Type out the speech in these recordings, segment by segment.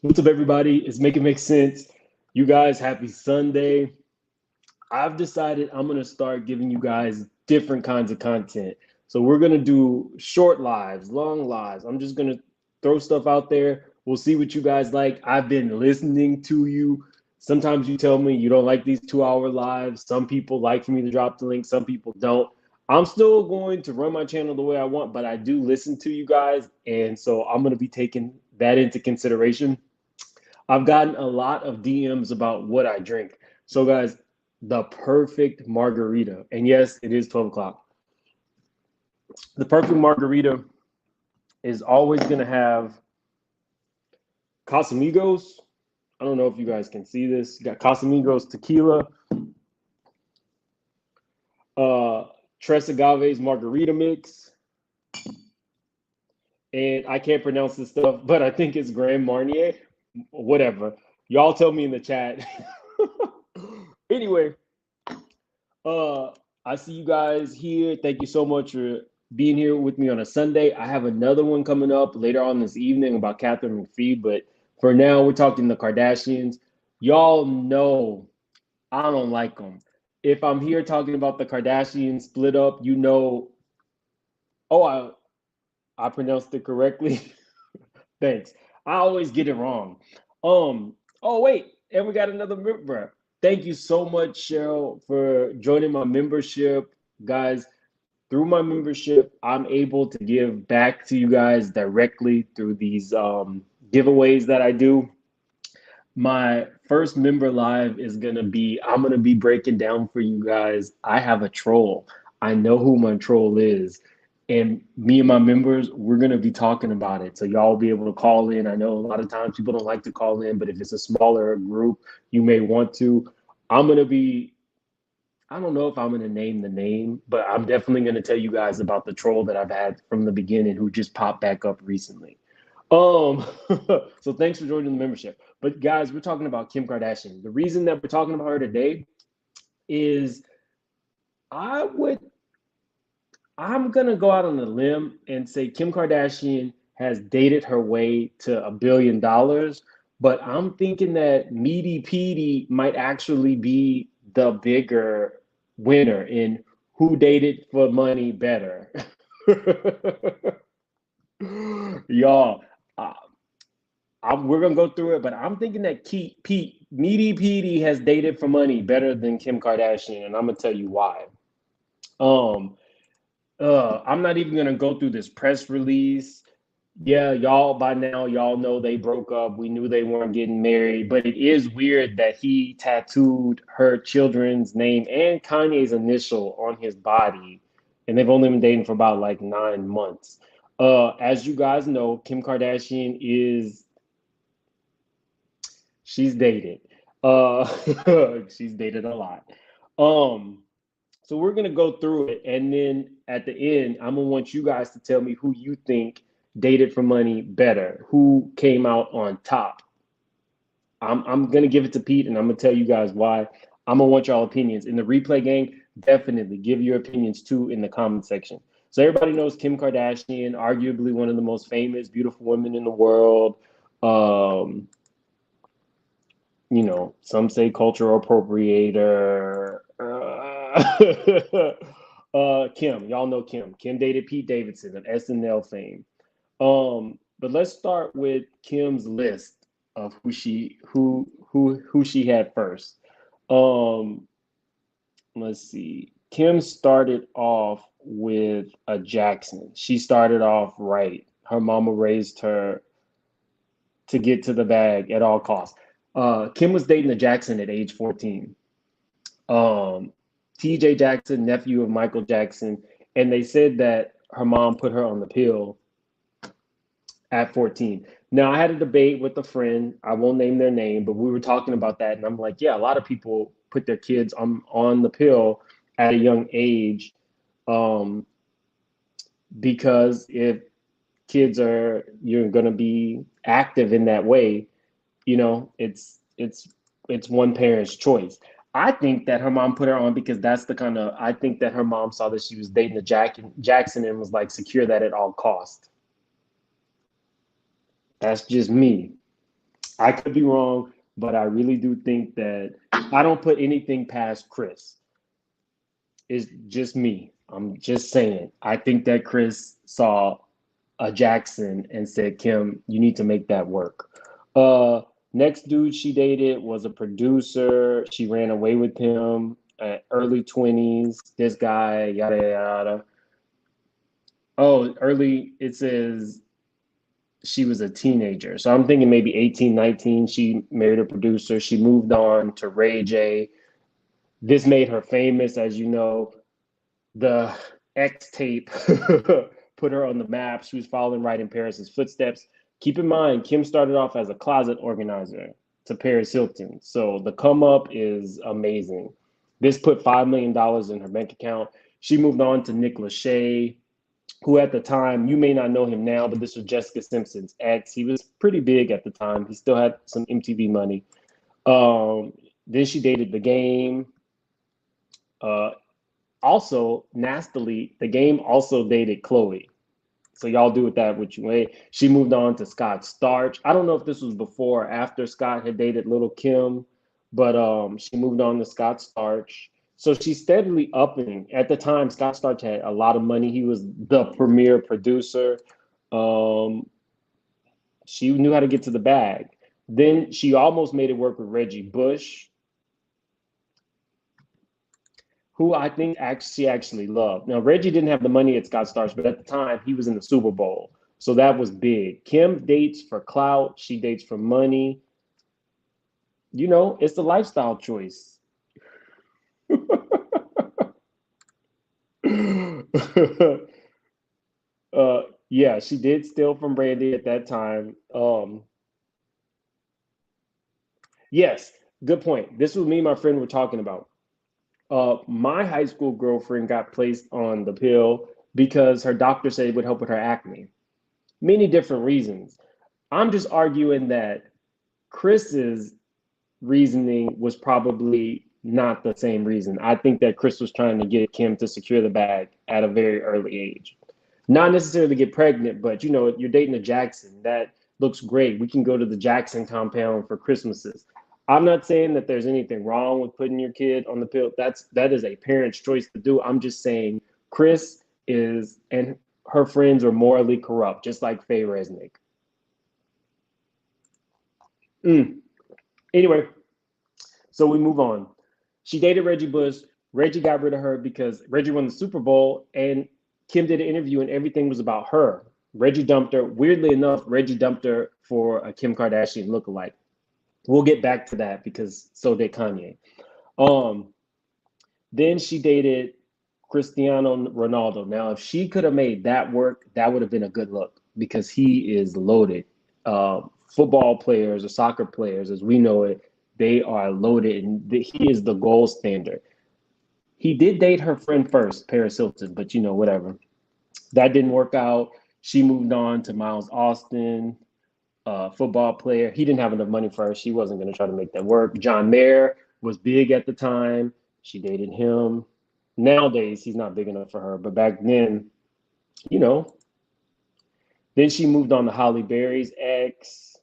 What's up, everybody? It's Make It Make Sense. You guys, happy Sunday. I've decided I'm going to start giving you guys different kinds of content. So we're going to do short lives, long lives. I'm just going to throw stuff out there. We'll see what you guys like. I've been listening to you. Sometimes you tell me you don't like these 2 hour lives. Some people like for me to drop the link, some people don't. I'm still going to run my channel the way I want, but I do listen to you guys. And so I'm going to be taking that into consideration. I've gotten a lot of DMs about what I drink. So, guys, the perfect margarita, and yes, it is 12 o'clock. The perfect margarita is always going to have Casamigos. I don't know if you guys can see this. You got Casamigos tequila, Tres Agaves margarita mix, and I can't pronounce this stuff, but I think it's Grand Marnier. Whatever. Y'all tell me in the chat. Anyway, I see you guys here. Thank you so much for being here with me on a Sunday. I have another one coming up later on this evening about Catherine McPhee, but for now, we're talking the Kardashians. Y'all know I don't like them. If I'm here talking about the Kardashians split up, you know, oh, I pronounced it correctly. Thanks. I always get it wrong. Oh wait, and we got another member. Thank you so much, Cheryl, for joining my membership. Guys, through my membership, I'm able to give back to you guys directly through these giveaways that I do. My first member live is gonna be, I'm gonna be breaking down for you guys. I have a troll. I know who my troll is. And me and my members, we're gonna be talking about it. So y'all will be able to call in. I know a lot of times people don't like to call in, but if it's a smaller group, you may want to. I'm gonna be, I don't know if I'm gonna name the name, but I'm definitely gonna tell you guys about the troll that I've had from the beginning who just popped back up recently. Um, so thanks for joining the membership. But guys, we're talking about Kim Kardashian. The reason that we're talking about her today is I would I'm gonna go out on a limb and say Kim Kardashian has dated her way to $1 billion, but I'm thinking that Meaty Petey might actually be the bigger winner in who dated for money better. Y'all, uh, we're gonna go through it, but I'm thinking that Meaty Petey has dated for money better than Kim Kardashian, and I'm gonna tell you why. Um, I'm not even gonna go through this press release. Yeah, y'all by now, y'all know they broke up. We knew they weren't getting married, but it is weird that he tattooed her children's name and Kanye's initial on his body, and they've only been dating for about like 9 months. As you guys know, Kim Kardashian is she's dated. Uh, she's dated a lot. Um, so we're gonna go through it, and then at the end, I'm gonna want you guys to tell me who you think dated for money better, who came out on top. I'm gonna give it to Pete, and I'm gonna tell you guys why. I'm gonna want y'all opinions in the replay gang. Definitely give your opinions too in the comment section. So everybody knows Kim Kardashian, arguably one of the most famous, beautiful women in the world. Um, some say cultural appropriator. Kim, y'all know Kim. Kim dated Pete Davidson of SNL fame. But let's start with Kim's list of who she had first. Um, let's see. Kim started off with a Jackson. She started off right. Her mama raised her to get to the bag at all costs. Kim was dating a Jackson at age 14. Um, TJ Jackson, nephew of Michael Jackson, and they said that her mom put her on the pill at 14. Now, I had a debate with a friend. I won't name their name, but we were talking about that, and I'm like, yeah, a lot of people put their kids on the pill at a young age, um, because if kids are you're going to be active in that way, it's one parent's choice. I think that her mom put her on because that's the kind of I think that her mom saw that she was dating a Jackson and was like secure that at all cost. That's just me. I could be wrong, but I really do think that I don't put anything past Chris. It's just me. I'm just saying. I think that Chris saw a Jackson and said, Kim, you need to make that work. Next dude she dated was a producer. She ran away with him at early 20s. This guy, yada, yada. Oh, early, it says she was a teenager. So I'm thinking maybe 18, 19. She married a producer. She moved on to Ray J. This made her famous, as you know. The X tape put her on the map. She was following right in Paris's footsteps. Keep in mind, Kim started off as a closet organizer to Paris Hilton. So the come up is amazing. This put $5 million in her bank account. She moved on to Nick Lachey, who at the time, you may not know him now, but this was Jessica Simpson's ex. He was pretty big at the time. He still had some MTV money. Then she dated The Game. Also, nastily, The Game also dated Khloe. So y'all do with that what you may. She moved on to Scott Storch. I don't know if this was before or after Scott had dated Little Kim, but she moved on to Scott Storch. So she's steadily upping. At the time, Scott Storch had a lot of money. He was the premier producer. She knew how to get to the bag. Then she almost made it work with Reggie Bush, who I think she actually loved. Now, Reggie didn't have the money at Scott Storch, but at the time, he was in the Super Bowl. So that was big. Kim dates for clout. She dates for money. You know, it's the lifestyle choice. Yeah, she did steal from Brandy at that time. Yes, good point. This was me and my friend were talking about. My high school girlfriend got placed on the pill because her doctor said it would help with her acne. Many different reasons. I'm just arguing that Chris's reasoning was probably not the same reason. I think that Chris was trying to get Kim to secure the bag at a very early age. Not necessarily get pregnant, but you know, you're dating a Jackson. That looks great. We can go to the Jackson compound for Christmases. I'm not saying that there's anything wrong with putting your kid on the pill. That is a parent's choice to do. I'm just saying Chris is and her friends are morally corrupt, just like Faye Resnick. Anyway, so we move on. She dated Reggie Bush. Reggie got rid of her because Reggie won the Super Bowl and Kim did an interview and everything was about her. Reggie dumped her. Weirdly enough, Reggie dumped her for a Kim Kardashian lookalike. We'll get back to that because so did Kanye. Then she dated Cristiano Ronaldo. Now, if she could have made that work, that would have been a good look because he is loaded. Football players or soccer players, as we know it, they are loaded, and he is the gold standard. He did date her friend first, Paris Hilton, but you know, whatever. That didn't work out. She moved on to Miles Austin, football player. He didn't have enough money for her. She wasn't going to try to make that work. John Mayer was big at the time. She dated him. Nowadays, he's not big enough for her, but back then, you know. Then she moved on to Holly Berry's ex.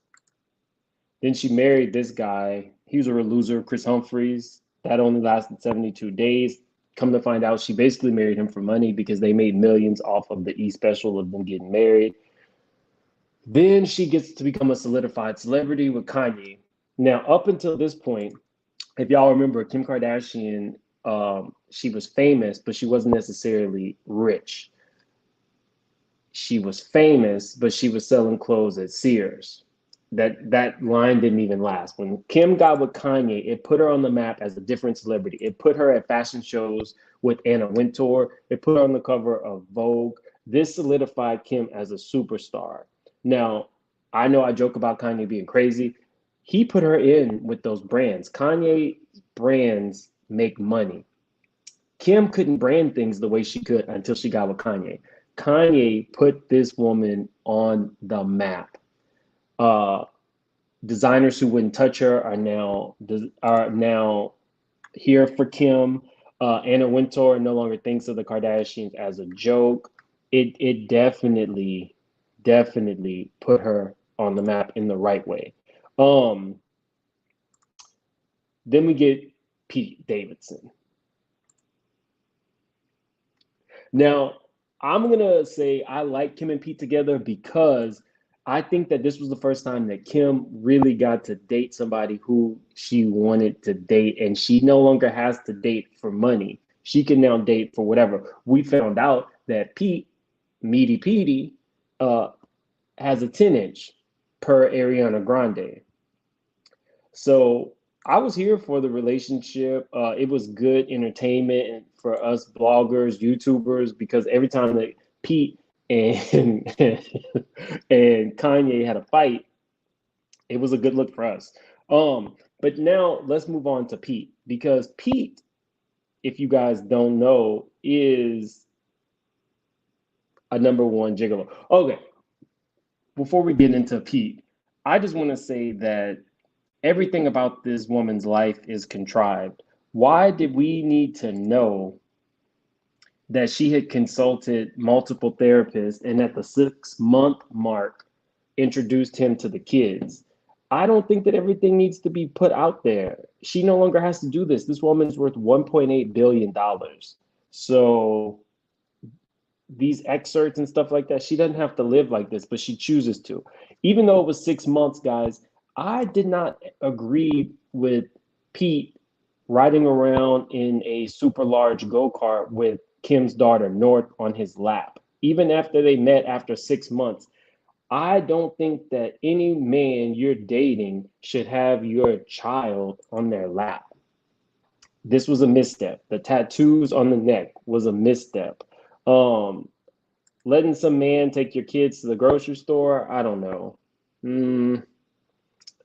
Then she married this guy. He was a real loser, Chris Humphries. That only lasted 72 days. Come to find out, she basically married him for money because they made millions off of the E special of them getting married. Then she gets to become a solidified celebrity with Kanye. Now, up until this point, if y'all remember, Kim Kardashian, she was famous, but she wasn't necessarily rich. She was famous, but she was selling clothes at Sears. That line didn't even last. When Kim got with Kanye, it put her on the map as a different celebrity. It put her at fashion shows with Anna Wintour. It put her on the cover of Vogue. This solidified Kim as a superstar. Now, I know I joke about Kanye being crazy. He put her in with those brands. Kanye brands make money. Kim couldn't brand things the way she could until she got with Kanye. Kanye put this woman on the map. Designers who wouldn't touch her are now here for Kim. Anna Wintour no longer thinks of the Kardashians as a joke. It definitely put her on the map in the right way. Um, then we get Pete Davidson. Now, I'm gonna say I like Kim and Pete together because I think that this was the first time that Kim really got to date somebody who she wanted to date, and she no longer has to date for money. She can now date for whatever. We found out that Pete, Meaty Petey, uh, has a 10-inch per Ariana Grande. So I was here for the relationship. It was good entertainment for us bloggers, YouTubers, because every time that Pete and and Kanye had a fight, it was a good look for us. But now let's move on to Pete, because Pete, if you guys don't know, is a number one gigolo. Okay, before we get into Pete, I just want to say that everything about this woman's life is contrived. Why did we need to know that she had consulted multiple therapists and at the 6-month mark introduced him to the kids? I don't think that everything needs to be put out there. She no longer has to do this. This woman's worth $1.8 billion. So these excerpts and stuff like that, she doesn't have to live like this, but she chooses to. Even though it was 6 months, guys, I did not agree with Pete riding around in a super large go-kart with Kim's daughter, North, on his lap. Even after they met after 6 months, I don't think that any man you're dating should have your child on their lap. This was a misstep. The tattoos on the neck was a misstep. Letting some man take your kids to the grocery store, I don't know.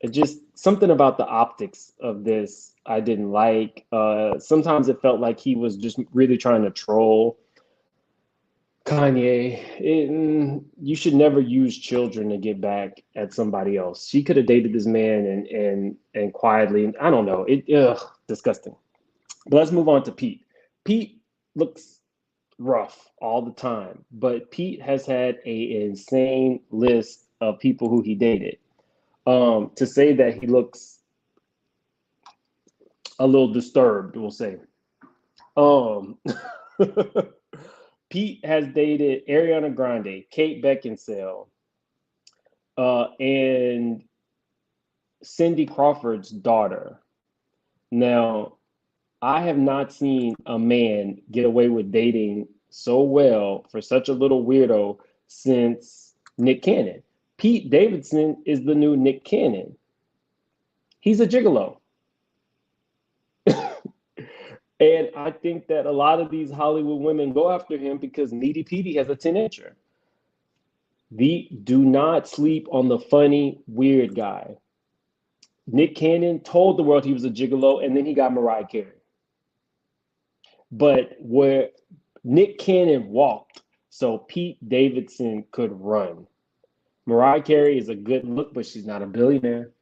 It just something about the optics of this I didn't like. Sometimes it felt like he was just really trying to troll Kanye. You should never use children to get back at somebody else. She could have dated this man and quietly. I don't know. Disgusting. But let's move on to Pete. Pete looks rough all the time, but Pete has had a insane list of people who he dated. To say that he looks a little disturbed, we'll say. Um, Pete has dated Ariana Grande, Kate Beckinsale, and Cindy Crawford's daughter. Now, I have not seen a man get away with dating so well for such a little weirdo since Nick Cannon. Pete Davidson is the new Nick Cannon. He's a gigolo. And I think that a lot of these Hollywood women go after him because Meaty Petey has a 10-incher. Do not sleep on the funny, weird guy. Nick Cannon told the world he was a gigolo, and then he got Mariah Carey. But where Nick Cannon walked, so Pete Davidson could run. Mariah Carey is a good look, but she's not a billionaire.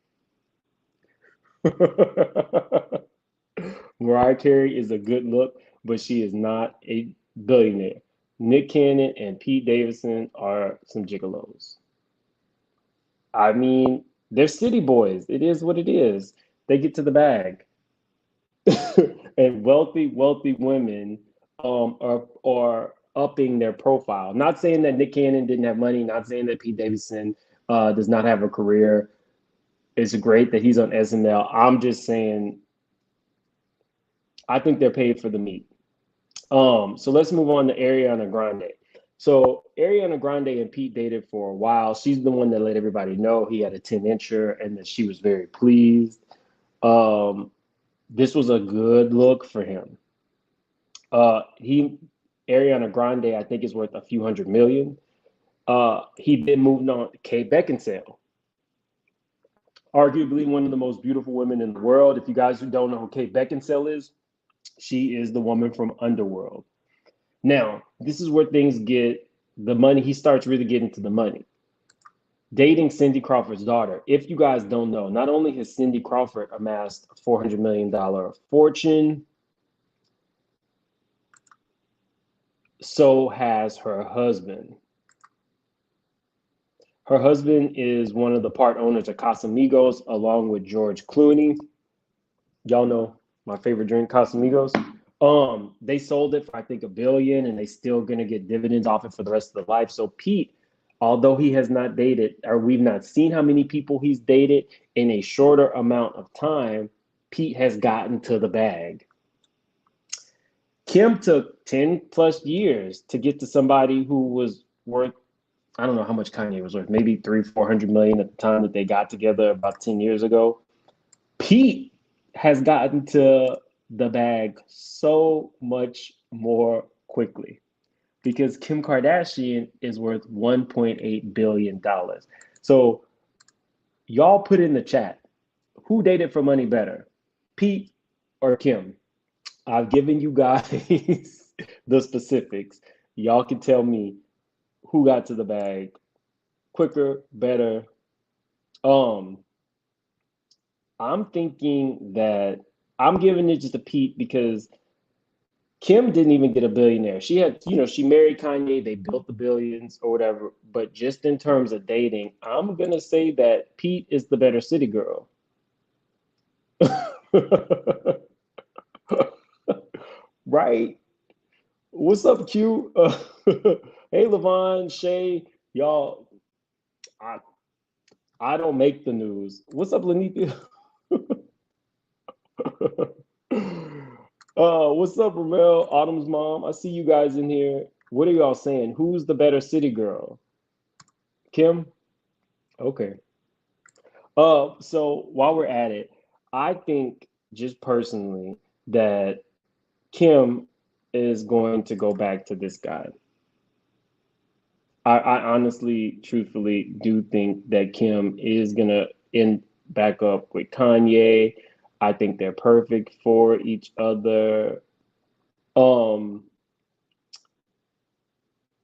Mariah Carey is a good look, but she is not a billionaire. Nick Cannon and Pete Davidson are some gigolos. I mean, they're city boys. It is what it is. They get to the bag. And wealthy women are upping their profile. Not saying that Nick Cannon didn't have money, not saying that Pete Davidson does not have a career. It's great that he's on SNL. I'm just saying, I think they're paid for the meat. So let's move on to Ariana Grande. So Ariana Grande and Pete dated for a while. She's the one that let everybody know he had a 10-incher and that she was very pleased. This was a good look for him. Ariana Grande, I think, is worth a few $100 million. He then moved on to Kate Beckinsale, arguably one of the most beautiful women in the world. If you guys who don't know who Kate Beckinsale is, she is the woman from Underworld. Now, this is where things get the money. He starts really getting to the money. Dating Cindy Crawford's daughter. If you guys don't know, not only has Cindy Crawford amassed a $400 million fortune, so has her husband. Her husband is one of the part owners of Casamigos, along with George Clooney. Y'all know my favorite drink, Casamigos. They sold it for I think $1 billion, and they still gonna get dividends off it for the rest of their life. So Pete, although he has not dated, or we've not seen how many people he's dated in a shorter amount of time, Pete has gotten to the bag. Kim took 10 plus years to get to somebody who was worth, I don't know how much Kanye was worth, maybe 300-400 million at the time that they got together about 10 years ago. Pete has gotten to the bag so much more quickly because Kim Kardashian is worth $1.8 billion. So y'all put in the chat, who dated for money better, Pete or Kim? I've given you guys the specifics. Y'all can tell me who got to the bag quicker, better. I'm thinking that I'm giving it just a Pete because Kim didn't even get a billionaire. She had, she married Kanye, they built the billions or whatever. But just in terms of dating, I'm gonna say that Pete is the better city girl. Right? What's up, Q? Hey, Levon, Shay, y'all. I I don't make the news. What's up, Lanita? What's up, Ramel? Autumn's mom. I see you guys in here. What are y'all saying? Who's the better city girl? Kim? Okay. So while we're at it, I think just personally that Kim is going to go back to this guy. I honestly, truthfully do think that Kim is gonna end back up with Kanye. I think they're perfect for each other. Um,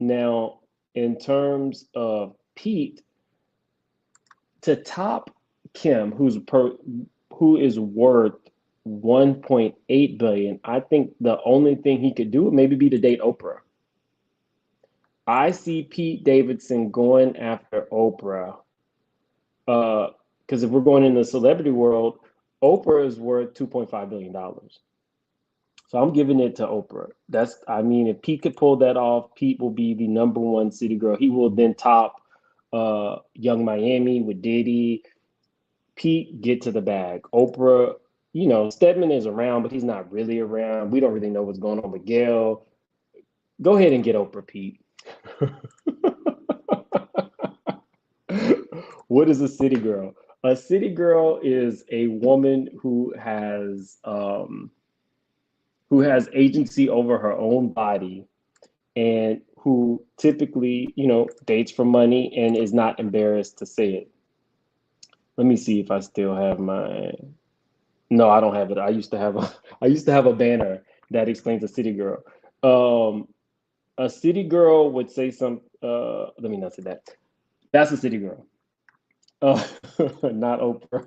Now, in terms of Pete, to top Kim, who is worth 1.8 billion, I think the only thing he could do would maybe be to date Oprah. I see Pete Davidson going after Oprah. Because if we're going in the celebrity world, Oprah is worth $2.5 billion. So I'm giving it to Oprah. If Pete could pull that off, Pete will be the number one city girl. He will then top Young Miami with Diddy. Pete, get to the bag. Oprah, Stedman is around, but he's not really around. We don't really know what's going on with Gail. Go ahead and get Oprah, Pete. What is a city girl? A city girl is a woman who has agency over her own body and who typically, dates for money and is not embarrassed to say it. Let me see if I still have no, I don't have it. I used to have a banner that explains a city girl. A city girl would say let me not say that. That's a city girl. Not Oprah.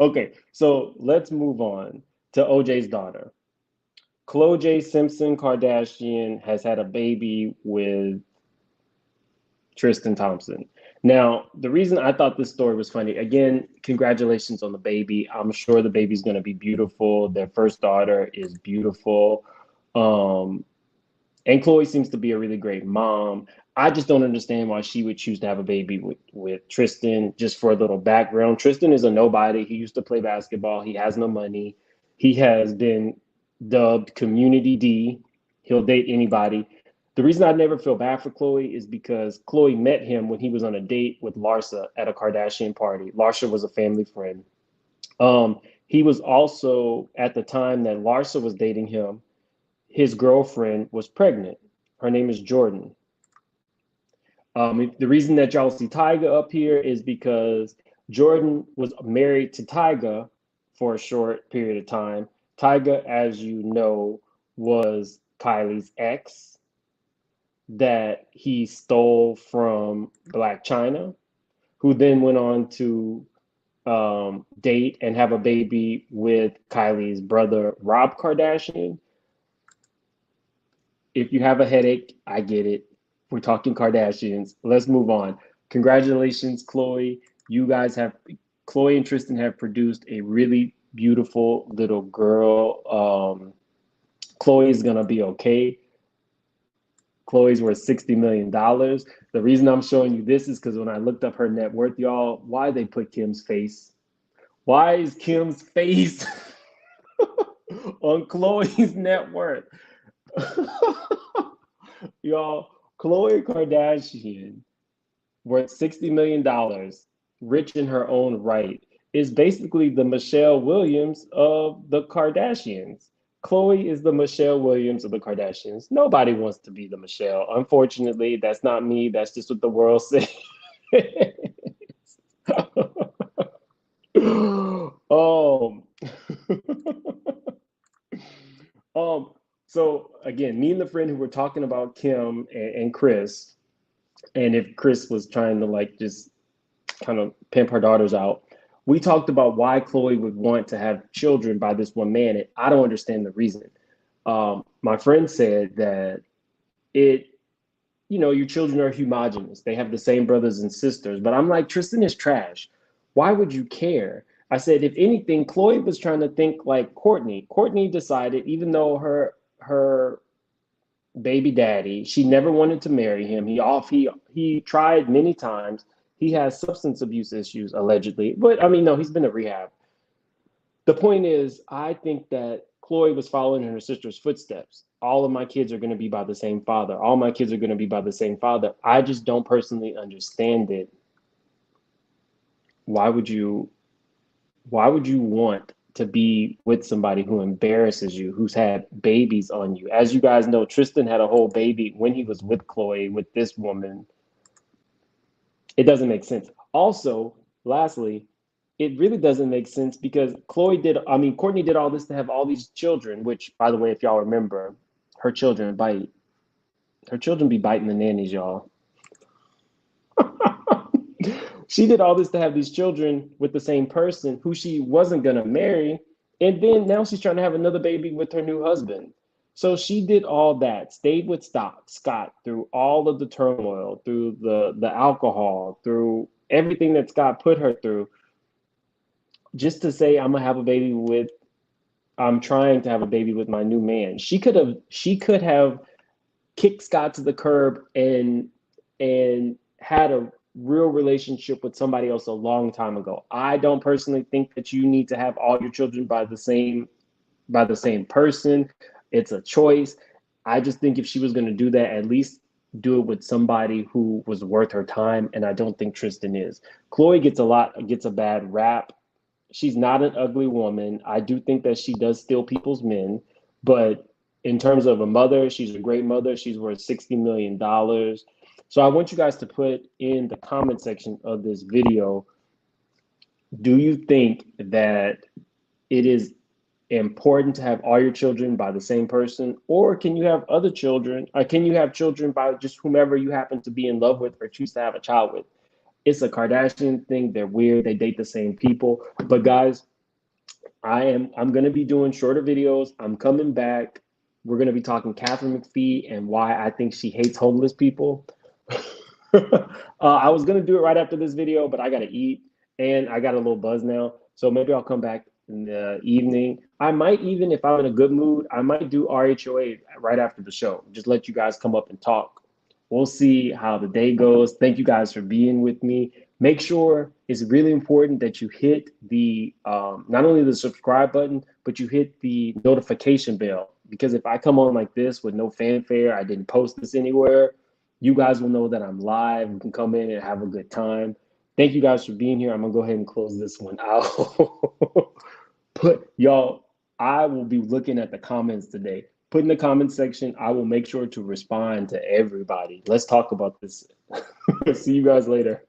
Okay, so let's move on to OJ's daughter. Khlo-J Simpson Kardashian has had a baby with Tristan Thompson. Now, the reason I thought this story was funny, again, congratulations on the baby. I'm sure the baby's going to be beautiful. Their first daughter is beautiful. And Khloe seems to be a really great mom. I just don't understand why she would choose to have a baby with Tristan. Just for a little background, Tristan is a nobody. He used to play basketball. He has no money. He has been dubbed Community D. He'll date anybody. The reason I never feel bad for Khloe is because Khloe met him when he was on a date with Larsa at a Kardashian party. Larsa was a family friend. He was also, at the time that Larsa was dating him, his girlfriend was pregnant. Her name is Jordan. The reason that y'all see Tyga up here is because Jordan was married to Tyga for a short period of time. Tyga, as you know, was Kylie's ex that he stole from Black China, who then went on to date and have a baby with Kylie's brother, Rob Kardashian. If you have a headache, I get it. We're talking Kardashians. Let's move on. Congratulations, Khloe. You guys have, Khloe and Tristan have produced a really beautiful little girl. Khloe is gonna be okay. Khloe's worth $60 million. The reason I'm showing you this is because when I looked up her net worth, y'all, why they put Kim's face? Why is Kim's face on Khloe's net worth? Y'all, Khloe Kardashian, worth $60 million, rich in her own right, is basically the Michelle Williams of the Kardashians. Khloe is the Michelle Williams of the Kardashians. Nobody wants to be the Michelle. Unfortunately, that's not me. That's just what the world says. um, so again, me and the friend who were talking about Kim and Chris, and if Chris was trying to like just kind of pimp her daughters out, we talked about why Khloe would want to have children by this one man, and I don't understand the reason. My friend said that it, you know, your children are homogenous. They have the same brothers and sisters. But I'm like, Tristan is trash. Why would you care? I said, if anything, Khloe was trying to think like Courtney. Courtney decided, even though her baby daddy, she never wanted to marry him. He tried many times. He has substance abuse issues allegedly, but I mean, no, he's been to rehab. The point is, I think that Khloe was following in her sister's footsteps. All of my kids are going to be by the same father. All my kids are going to be by the same father. I just don't personally understand it. Why would you want to be with somebody who embarrasses you, who's had babies on you? As you guys know, Tristan had a whole baby when he was with Khloe, with this woman. It doesn't make sense. Also, lastly, it really doesn't make sense because Courtney did all this to have all these children, which, by the way, if y'all remember, her children bite. Her children be biting the nannies, y'all. She did all this to have these children with the same person who she wasn't going to marry. And then now she's trying to have another baby with her new husband. So she did all that, stayed with Scott through all of the turmoil, through the alcohol, through everything that Scott put her through, just to say, I'm trying to have a baby with my new man. She could have kicked Scott to the curb and had a real relationship with somebody else a long time ago. I don't personally think that you need to have all your children by the same person. It's a choice. I just think if she was going to do that, at least do it with somebody who was worth her time, and I don't think Tristan is. Khloe gets a bad rap. She's not an ugly woman. I do think that she does steal people's men, but in terms of a mother, she's a great mother. She's worth $60 million. So I want you guys to put in the comment section of this video, do you think that it is important to have all your children by the same person, or can you have other children, or can you have children by just whomever you happen to be in love with or choose to have a child with? It's a Kardashian thing. They're weird. They date the same people. But guys, I'm going to be doing shorter videos. I'm coming back. We're going to be talking Katharine McPhee and why I think she hates homeless people. I was going to do it right after this video, but I got to eat and I got a little buzz now. So maybe I'll come back in the evening. I might even, if I'm in a good mood, I might do RHOA right after the show. Just let you guys come up and talk. We'll see how the day goes. Thank you guys for being with me. Make sure it's really important that you hit the, not only the subscribe button, but you hit the notification bell. Because if I come on like this with no fanfare, I didn't post this anywhere, you guys will know that I'm live. We can come in and have a good time. Thank you guys for being here. I'm gonna go ahead and close this one out. Y'all, I will be looking at the comments today. Put in the comment section. I will make sure to respond to everybody. Let's talk about this. See you guys later.